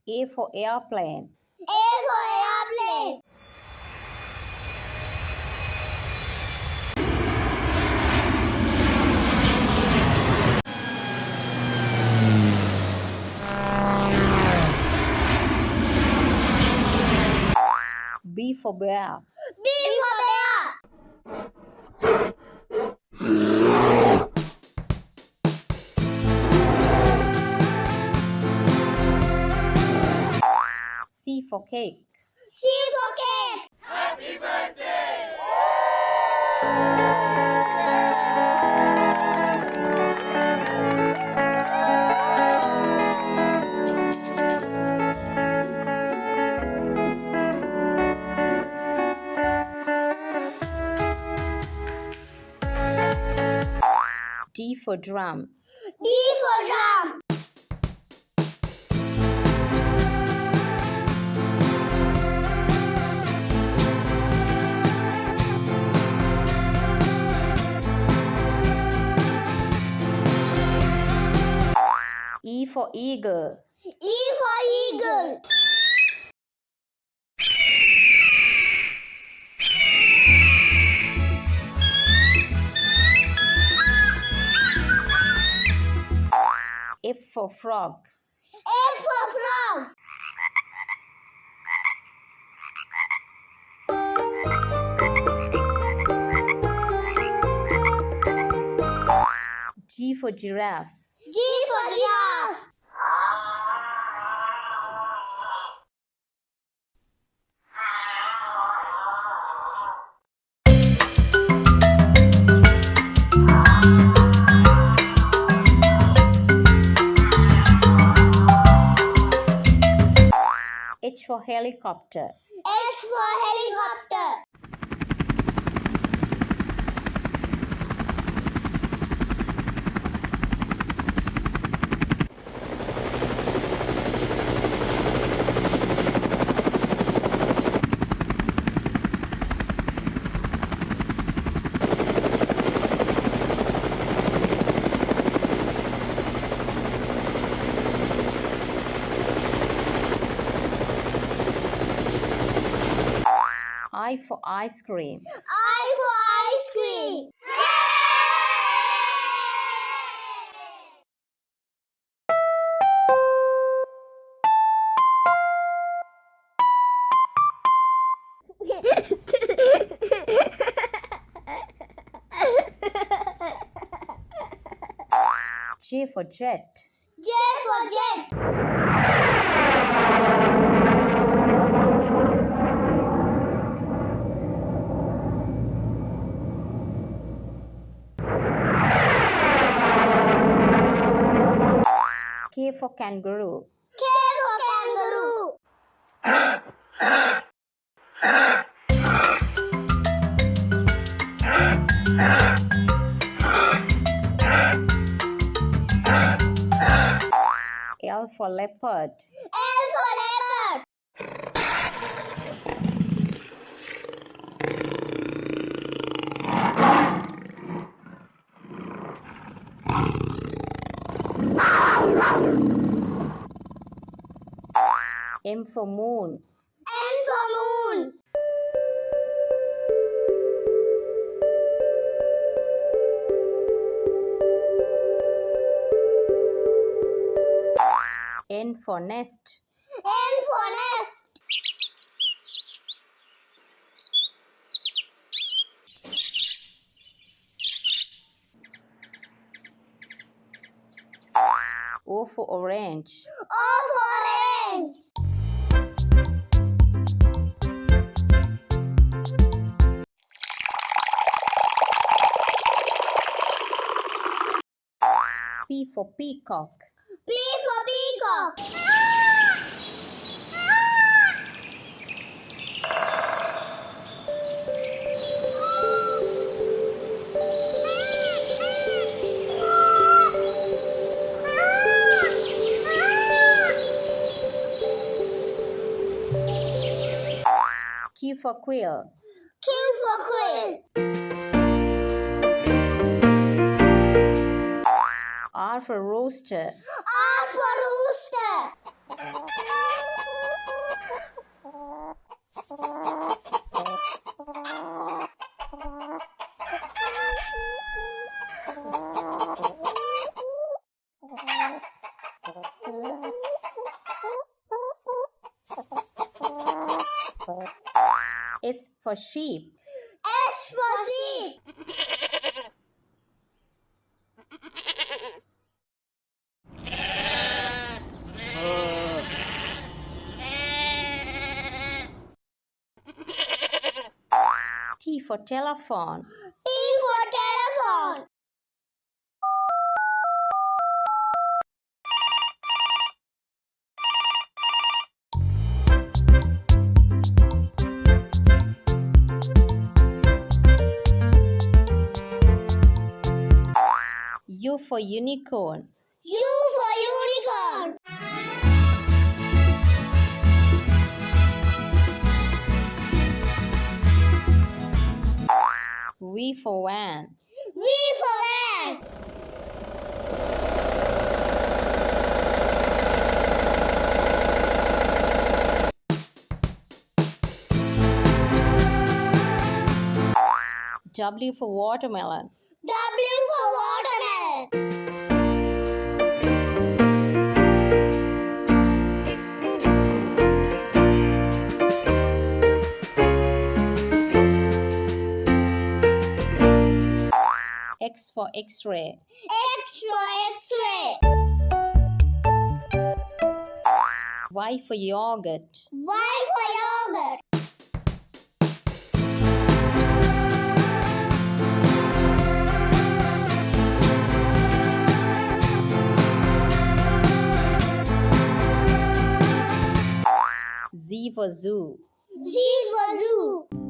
A for airplane. A for airplane. B for bear. B for bear. C for cake. C for cake. Happy birthday! D for drum. D for drum. E for eagle. E for eagle. F for frog. F for frog. G for giraffe. G for giraffe. H for helicopter. H for helicopter. I for ice cream. I for ice cream. J for jet. J for jet. K for kangaroo. K for kangaroo. L for leopard. L for leopard. M for moon. N for moon. N for nest. N for nest. O for orange. O for orange. P for peacock. P for peacock. Q for quill. Q for quill. R for rooster. R for rooster. S for sheep. S for sheep. T for telephone. T for telephone. U for unicorn. U for unicorn. V for van. V for van. W for watermelon. W for watermelon. X for X-ray. X for X-ray. Y for yogurt. Y for yogurt. Z for zoo. Z for zoo.